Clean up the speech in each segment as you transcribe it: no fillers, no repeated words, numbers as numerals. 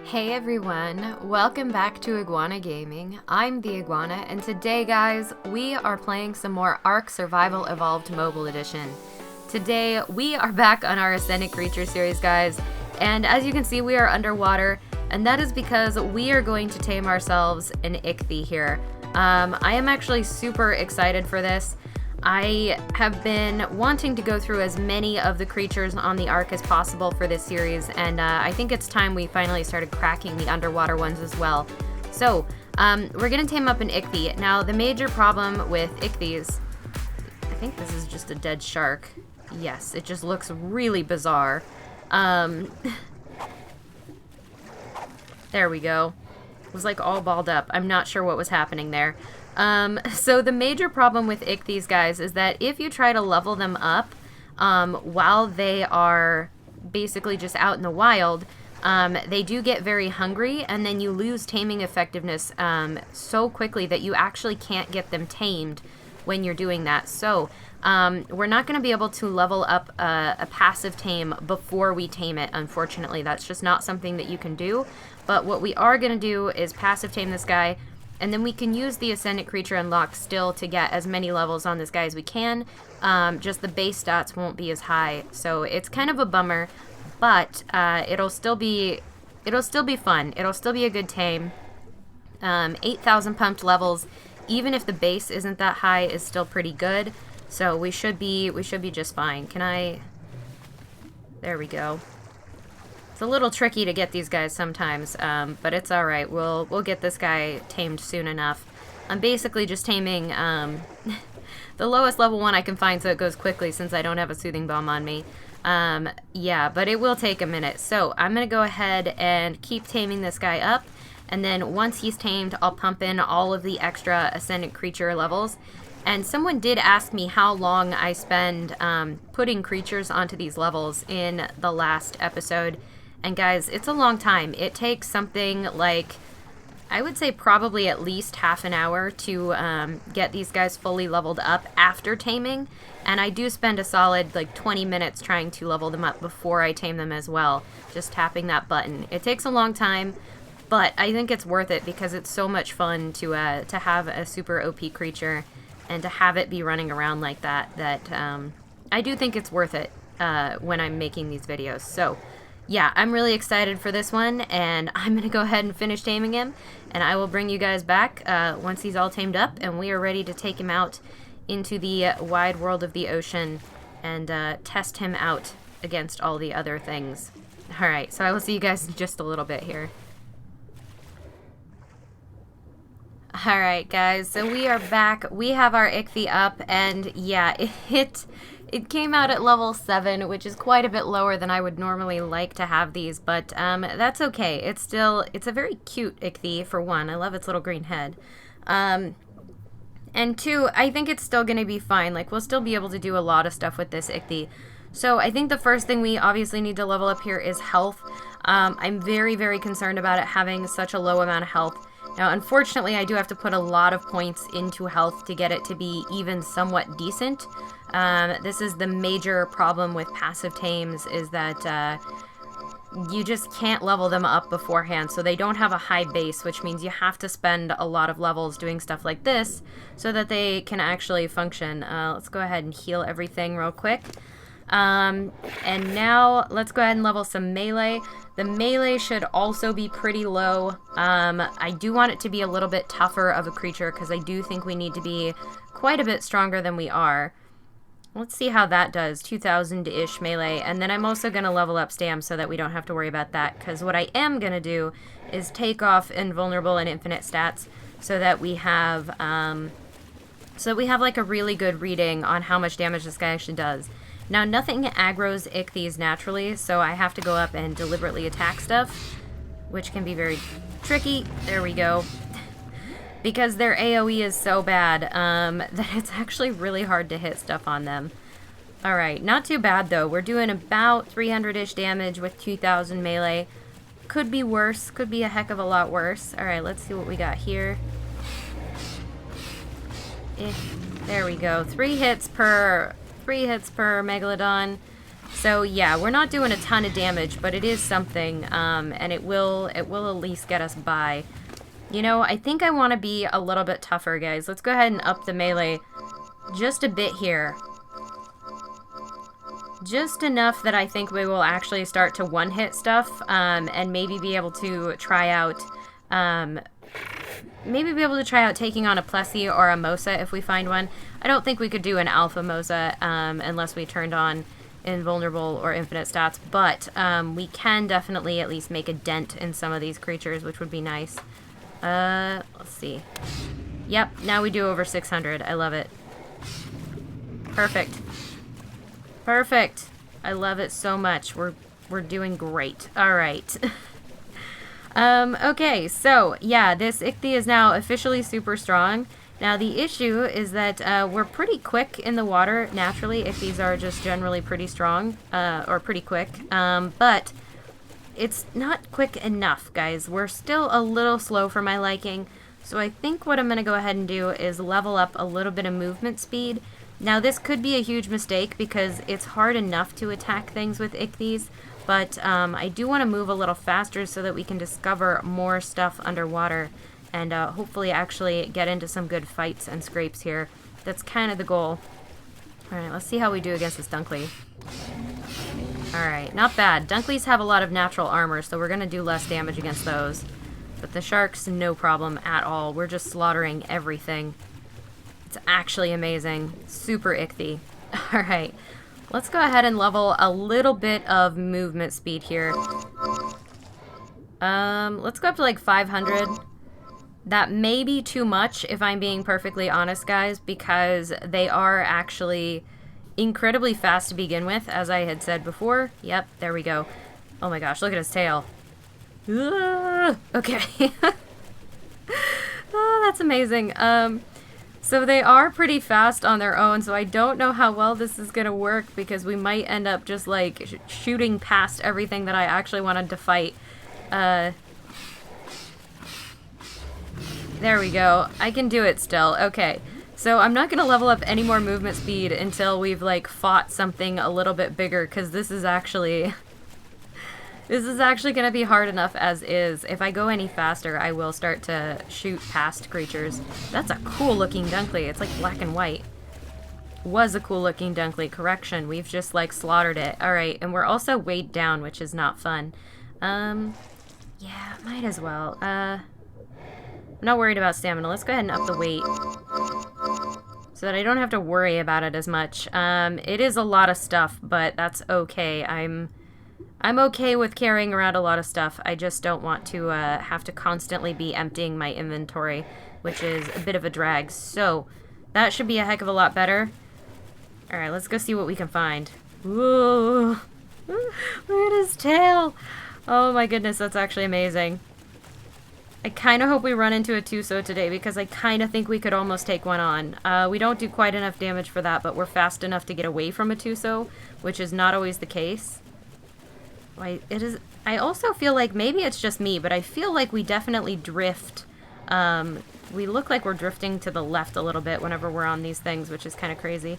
Hey everyone, welcome back to Iguana Gaming. I'm the Iguana, and today guys, we are playing some more ARK Survival Evolved Mobile Edition. Today, we are back on our Ascendant Creature series, guys, and as you can see, we are underwater, and that is because we are going to tame ourselves an Ichthy here. I am actually super excited for this. I have been wanting to go through as many of the creatures on the Ark as possible for this series, and I think it's time we finally started cracking the underwater ones as well. So, we're going to tame up an Ichthy. Now, the major problem with Ichthys, I think this is just a dead shark. Yes, it just looks really bizarre. There we go. It was like all balled up. I'm not sure what was happening there. So the major problem with Ichthys, guys, is that if you try to level them up while they are basically just out in the wild, they do get very hungry, and then you lose taming effectiveness so quickly that you actually can't get them tamed when you're doing that. So we're not going to be able to level up a passive tame before we tame it, unfortunately. That's just not something that you can do. But what we are going to do is passive tame this guy, and then we can use the Ascendant Creature Unlock still to get as many levels on this guy as we can. Just the base stats won't be as high, so it's kind of a bummer, but it'll still be fun. It'll still be a good tame. 8,000 pumped levels, even if the base isn't that high, is still pretty good. So we should be just fine. Can I? There we go. It's a little tricky to get these guys sometimes, but it's alright. We'll get this guy tamed soon enough. I'm basically just taming the lowest level one I can find so it goes quickly since I don't have a Soothing Balm on me. Yeah, but it will take a minute. So I'm going to go ahead and keep taming this guy up, and then once he's tamed, I'll pump in all of the extra Ascendant Creature levels. And someone did ask me how long I spend putting creatures onto these levels in the last episode. And guys, it's a long time. It takes something like, I would say probably at least half an hour to get these guys fully leveled up after taming. And I do spend a solid like 20 minutes trying to level them up before I tame them as well. Just tapping that button. It takes a long time, but I think it's worth it because it's so much fun to have a super OP creature and to have it be running around like that, I do think it's worth it when I'm making these videos. So yeah, I'm really excited for this one, and I'm going to go ahead and finish taming him, and I will bring you guys back once he's all tamed up, and we are ready to take him out into the wide world of the ocean and test him out against all the other things. Alright, so I will see you guys in just a little bit here. Alright guys, so we are back. We have our Ichthy up, and yeah, it came out at level 7, which is quite a bit lower than I would normally like to have these, but that's okay. It's a very cute Ichthy, for one. I love its little green head. And two, I think it's still going to be fine. Like, we'll still be able to do a lot of stuff with this Ichthy. So I think the first thing we obviously need to level up here is health. I'm very, very concerned about it having such a low amount of health. Now, unfortunately, I do have to put a lot of points into health to get it to be even somewhat decent. This is the major problem with passive tames, is that you just can't level them up beforehand, so they don't have a high base, which means you have to spend a lot of levels doing stuff like this so that they can actually function. Let's go ahead and heal everything real quick. And now let's go ahead and level some melee. The melee should also be pretty low. I do want it to be a little bit tougher of a creature because I do think we need to be quite a bit stronger than we are. Let's see how that does. 2,000-ish melee. And then I'm also going to level up Stam so that we don't have to worry about that, because what I am going to do is take off Invulnerable and Infinite stats so that we have like a really good reading on how much damage this guy actually does. Now, nothing aggroes Ichthys naturally, so I have to go up and deliberately attack stuff, which can be very tricky. There we go. Because their AoE is so bad that it's actually really hard to hit stuff on them. Alright, not too bad though. We're doing about 300-ish damage with 2,000 melee. Could be worse. Could be a heck of a lot worse. Alright, let's see what we got here. There we go. 3 hits per Megalodon. So yeah, we're not doing a ton of damage, but it is something, and it will at least get us by. You know, I think I want to be a little bit tougher, guys. Let's go ahead and up the melee just a bit here. Just enough that I think we will actually start to one-hit stuff, and maybe be able to try out, taking on a Plessy or a MOSA if we find one. I don't think we could do an Alpha MOSA, unless we turned on invulnerable or infinite stats, but we can definitely at least make a dent in some of these creatures, which would be nice. Let's see. Yep, now we do over 600. I love it. Perfect. Perfect. I love it so much. We're doing great. All right. Okay, so yeah, this Ichthy is now officially super strong. Now the issue is that we're pretty quick in the water. Naturally, Ichthy's are just generally pretty strong, or pretty quick, but it's not quick enough, guys. We're still a little slow for my liking, so I think what I'm going to go ahead and do is level up a little bit of movement speed. Now this could be a huge mistake because it's hard enough to attack things with Ichthy's, but I do want to move a little faster so that we can discover more stuff underwater and hopefully actually get into some good fights and scrapes here. That's kind of the goal. Alright, let's see how we do against this Dunkley. Alright, not bad. Dunkleys have a lot of natural armor, so we're going to do less damage against those. But the sharks, no problem at all. We're just slaughtering everything. It's actually amazing. Super Ichthy. Alright, let's go ahead and level a little bit of movement speed here. Let's go up to like 500. That may be too much if I'm being perfectly honest, guys, because they are actually incredibly fast to begin with, as I had said before. Yep, there we go. Oh my gosh, look at his tail. Okay. Oh, that's amazing. So they are pretty fast on their own, so I don't know how well this is gonna work because we might end up just like shooting past everything that I actually wanted to fight. There we go. I can do it still. Okay. So I'm not going to level up any more movement speed until we've like fought something a little bit bigger, because this is actually going to be hard enough as is. If I go any faster, I will start to shoot past creatures. That's a cool looking Dunkley. It's like black and white. Was a cool looking Dunkley. Correction. We've just like slaughtered it. Alright, and we're also weighed down, which is not fun. Yeah, might as well. I'm not worried about stamina. Let's go ahead and up the weight so that I don't have to worry about it as much. It is a lot of stuff, but that's okay. I'm okay with carrying around a lot of stuff. I just don't want to have to constantly be emptying my inventory, which is a bit of a drag. So that should be a heck of a lot better. Alright, let's go see what we can find. Ooh, look at his tail. Oh my goodness, that's actually amazing. I kind of hope we run into a Tuso today, because I kind of think we could almost take one on. We don't do quite enough damage for that, but we're fast enough to get away from a Tuso, which is not always the case. I also feel like, maybe it's just me, but I feel like we definitely drift. We look like we're drifting to the left a little bit whenever we're on these things, which is kind of crazy.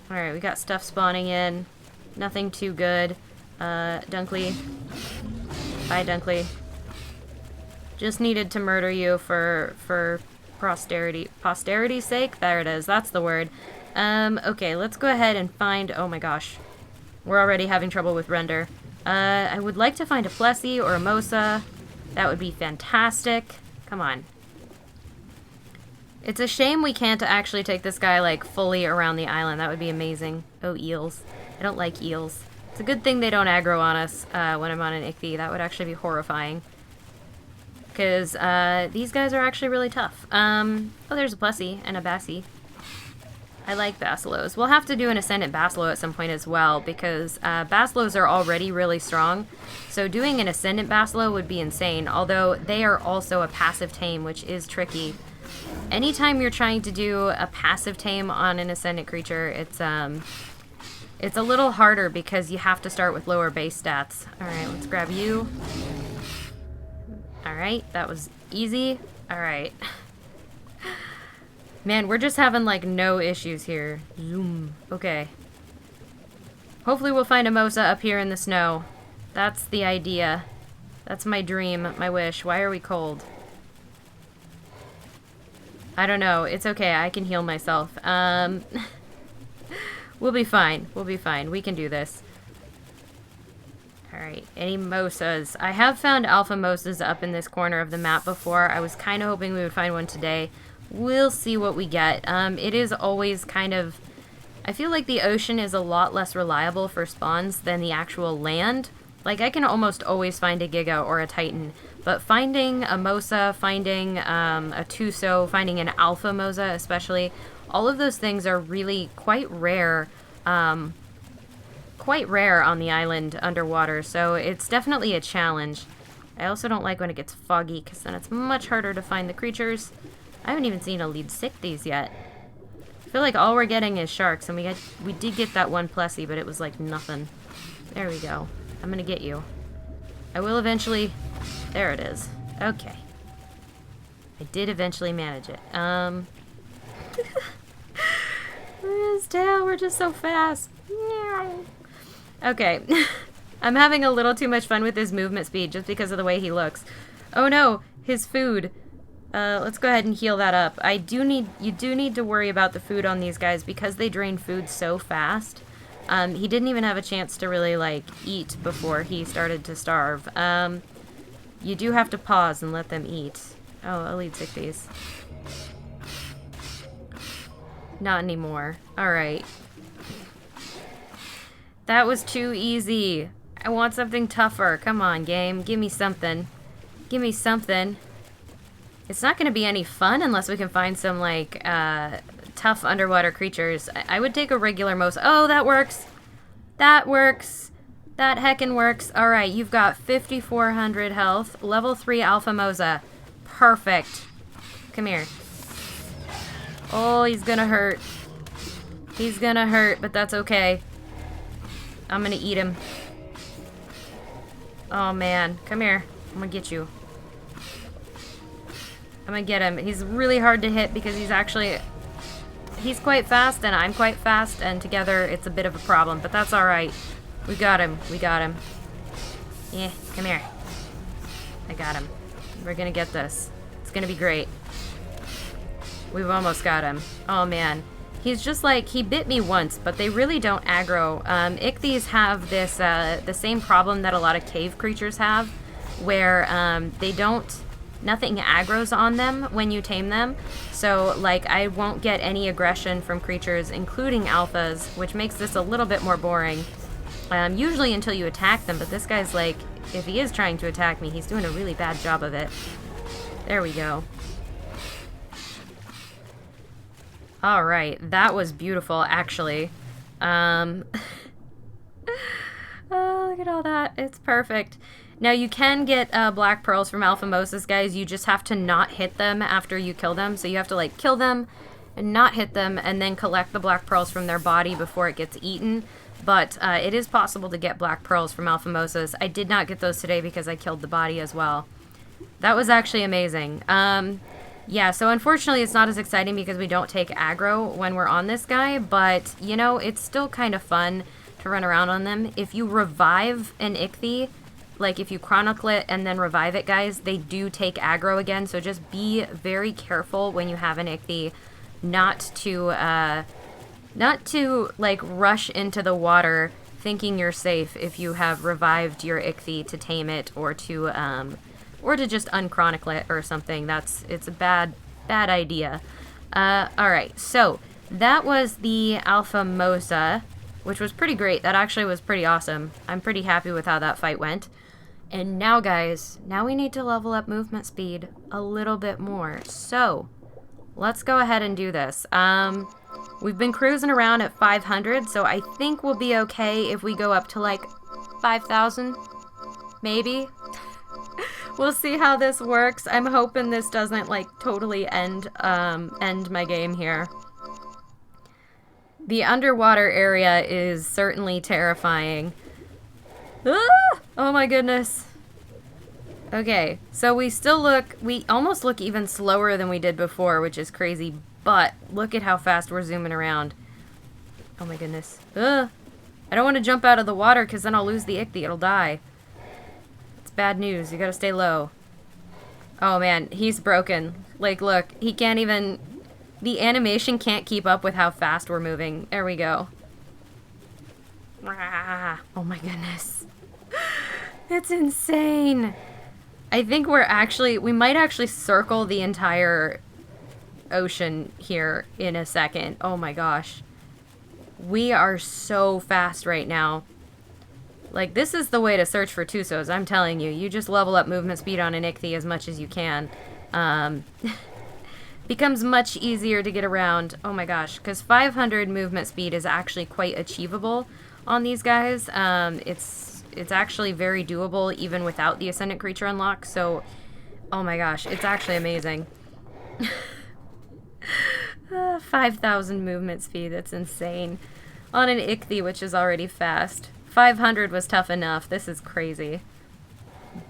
Alright, we got stuff spawning in. Nothing too good. Dunkley. Bye, Dunkley. Just needed to murder you for posterity's sake. There it is. That's the word. Okay, let's go ahead and find... Oh my gosh. We're already having trouble with render. I would like to find a Plessy or a MOSA. That would be fantastic. Come on. It's a shame we can't actually take this guy, like, fully around the island. That would be amazing. Oh, eels. I don't like eels. It's a good thing they don't aggro on us when I'm on an Ichthy. That would actually be horrifying. Because these guys are actually really tough. Oh, there's a Plessy and a Bassie. I like Basilos. We'll have to do an Ascendant Basilo at some point as well, because Basilos are already really strong. So doing an Ascendant Basilo would be insane, although they are also a passive tame, which is tricky. Anytime you're trying to do a passive tame on an Ascendant creature, it's a little harder because you have to start with lower base stats. Alright, let's grab you. Alright, that was easy. Alright. Man, we're just having, like, no issues here. Zoom. Okay. Hopefully we'll find a MOSA up here in the snow. That's the idea. That's my dream, my wish. Why are we cold? I don't know. It's okay. I can heal myself. We'll be fine. We'll be fine. We can do this. Alright, any MOSAs? I have found alpha MOSAs up in this corner of the map before. I was kind of hoping we would find one today. We'll see what we get. It is always kind of... I feel like the ocean is a lot less reliable for spawns than the actual land. Like, I can almost always find a Giga or a Titan, but finding a MOSA, finding a Tuso, finding an alpha MOSA especially, all of those things are really quite rare on the island underwater, so it's definitely a challenge. I also don't like when it gets foggy, because then it's much harder to find the creatures. I haven't even seen a lead Sichthyes yet. I feel like all we're getting is sharks, and we did get that one Plessy, but it was like nothing. There we go. I'm gonna get you. I will eventually... There it is. Okay. I did eventually manage it. His tail, we're just so fast. Okay. I'm having a little too much fun with his movement speed just because of the way he looks. Oh no, his food. Let's go ahead and heal that up. You do need to worry about the food on these guys because they drain food so fast. He didn't even have a chance to really, like, eat before he started to starve. You do have to pause and let them eat. Oh, I'll eat Sichthyes. Not anymore. Alright. That was too easy. I want something tougher. Come on, game. Give me something. Give me something. It's not going to be any fun unless we can find some, like, tough underwater creatures. I would take a regular MOSA. Oh, that works. That works. That heckin' works. Alright, you've got 5,400 health. Level 3 alpha MOSA. Perfect. Come here. Oh, he's gonna hurt. He's gonna hurt, but that's okay. I'm gonna eat him. Oh, man. Come here. I'm gonna get you. I'm gonna get him. He's really hard to hit because he's quite fast and I'm quite fast, and together it's a bit of a problem, but that's alright. We got him. We got him. Yeah, come here. I got him. We're gonna get this. It's gonna be great. We've almost got him. Oh, man. He's just like, he bit me once, but they really don't aggro. Ichthyes have this, the same problem that a lot of cave creatures have, where nothing aggroes on them when you tame them. So, like, I won't get any aggression from creatures, including alphas, which makes this a little bit more boring. Usually until you attack them, but this guy's like, if he is trying to attack me, he's doing a really bad job of it. There we go. Alright, that was beautiful, actually. Oh, look at all that. It's perfect. Now, you can get black pearls from alpha MOSAs, guys. You just have to not hit them after you kill them. So you have to, like, kill them and not hit them and then collect the black pearls from their body before it gets eaten. But it is possible to get black pearls from alpha MOSAs. I did not get those today because I killed the body as well. That was actually amazing. Yeah, so unfortunately it's not as exciting because we don't take aggro when we're on this guy, but, you know, it's still kind of fun to run around on them. If you revive an Ichthy, like if you chronicle it and then revive it, guys, they do take aggro again, so just be very careful when you have an Ichthy not to, like, rush into the water thinking you're safe if you have revived your Ichthy to tame it or to just unchronicle it or something. It's a bad idea. Alright, so that was the alpha MOSA, which was pretty great. That actually was pretty awesome. I'm pretty happy with how that fight went. And now, guys, now we need to level up movement speed a little bit more. So, let's go ahead and do this. We've been cruising around at 500, so I think we'll be okay if we go up to, like, 5,000, maybe. We'll see how this works. I'm hoping this doesn't, like, totally end my game here. The underwater area is certainly terrifying. Ah! Oh my goodness. Okay, so we almost look even slower than we did before, which is crazy, but look at how fast we're zooming around. Oh my goodness. I don't want to jump out of the water because then I'll lose the ichthy. It'll die. It's bad news. You gotta stay low. Oh man, he's broken. Like, look, he can't even... The animation can't keep up with how fast we're moving. There we go. Oh my goodness. It's insane. I think we might actually circle the entire ocean here in a second. Oh my gosh. We are so fast right now. Like, this is the way to search for Tusos, I'm telling you. You just level up movement speed on an ichthy as much as you can. Becomes much easier to get around. Oh my gosh, because 500 movement speed is actually quite achievable on these guys. It's actually very doable even without the Ascendant Creature unlock, so oh my gosh, it's actually amazing. 5,000 movement speed, that's insane. On an ichthy, which is already fast. 500 was tough enough. This is crazy.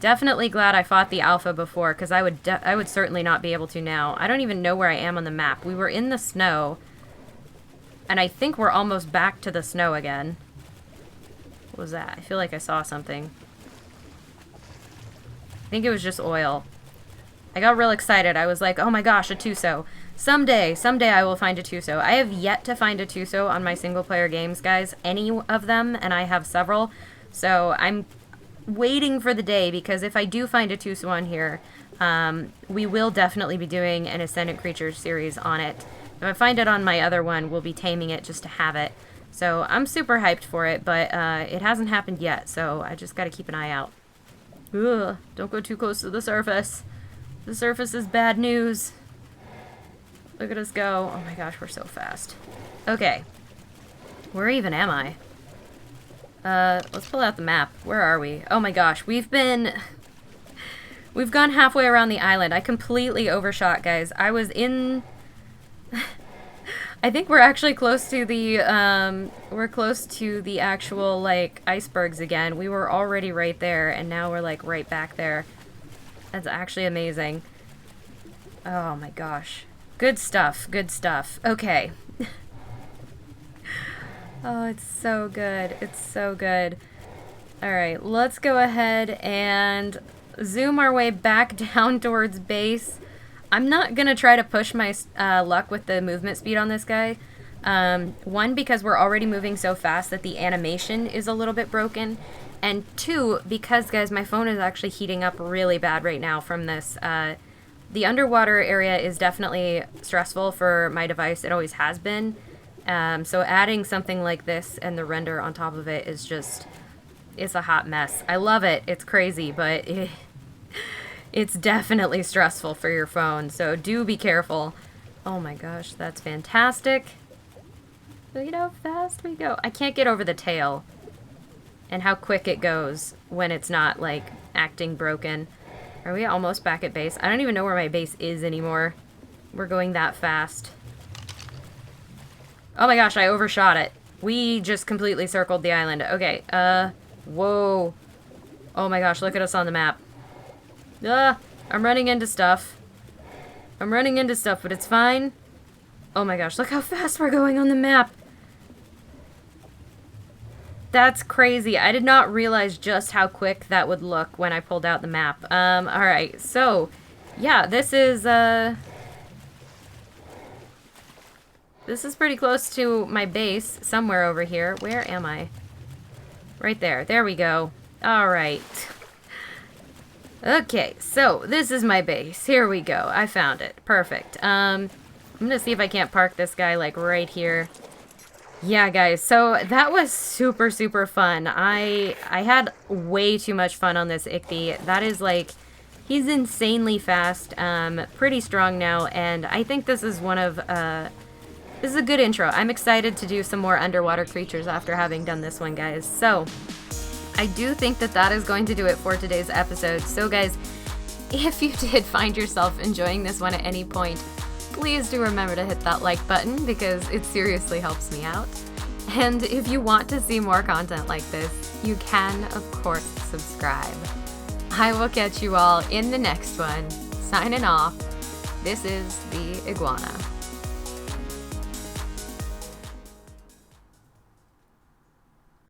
Definitely glad I fought the alpha before, because I would certainly not be able to now. I don't even know where I am on the map. We were in the snow, and I think we're almost back to the snow again. What was that? I feel like I saw something. I think it was just oil. I got real excited. I was like, oh my gosh, a Tuso. Someday I will find a Tuso. I have yet to find a Tuso on my single player games, guys. Any of them, and I have several. So I'm waiting for the day, because if I do find a Tuso on here, we will definitely be doing an Ascendant Creatures series on it. If I find it on my other one, we'll be taming it just to have it. So I'm super hyped for it, but it hasn't happened yet, so I just gotta keep an eye out. Ugh, don't go too close to the surface. The surface is bad news. Look at us go. Oh my gosh, we're so fast. Okay. Where even am I? Let's pull out the map. Where are we? Oh my gosh, we've gone halfway around the island. I completely overshot, guys. I was in... I think we're actually close to the, actual, like, icebergs again. We were already right there, and now we're, like, right back there. That's actually amazing. Oh my gosh. Good stuff, good stuff. Okay. Oh, it's so good. It's so good. Alright, let's go ahead and zoom our way back down towards base. I'm not going to try to push my luck with the movement speed on this guy. One, because we're already moving so fast that the animation is a little bit broken. And two, because, guys, my phone is actually heating up really bad right now from this. The underwater area is definitely stressful for my device. It always has been. So adding something like this and the render on top of it is just... It's a hot mess. I love it. It's crazy, but... It's definitely stressful for your phone, so do be careful. Oh my gosh, that's fantastic. Look at how fast we go. I can't get over the tail and how quick it goes when it's not, like, acting broken. Are we almost back at base? I don't even know where my base is anymore. We're going that fast. Oh my gosh, I overshot it. We just completely circled the island. Okay, whoa. Oh my gosh, look at us on the map. I'm running into stuff. I'm running into stuff, but it's fine. Oh my gosh, look how fast we're going on the map. That's crazy. I did not realize just how quick that would look when I pulled out the map. Alright, so, yeah, this is pretty close to my base, somewhere over here. Where am I? Right there. There we go. Alright. Okay, so this is my base. Here we go. I found it. Perfect. I'm gonna see if I can't park this guy, like, right here. Yeah, guys, so that was super, super fun. I had way too much fun on this ichthy. That is, like, he's insanely fast, pretty strong now, and I think this is one of, this is a good intro. I'm excited to do some more underwater creatures after having done this one, guys. So... I do think that that is going to do it for today's episode. So guys, if you did find yourself enjoying this one at any point, please do remember to hit that like button because it seriously helps me out. And if you want to see more content like this, you can, of course, subscribe. I will catch you all in the next one. Signing off, this is the Iguana.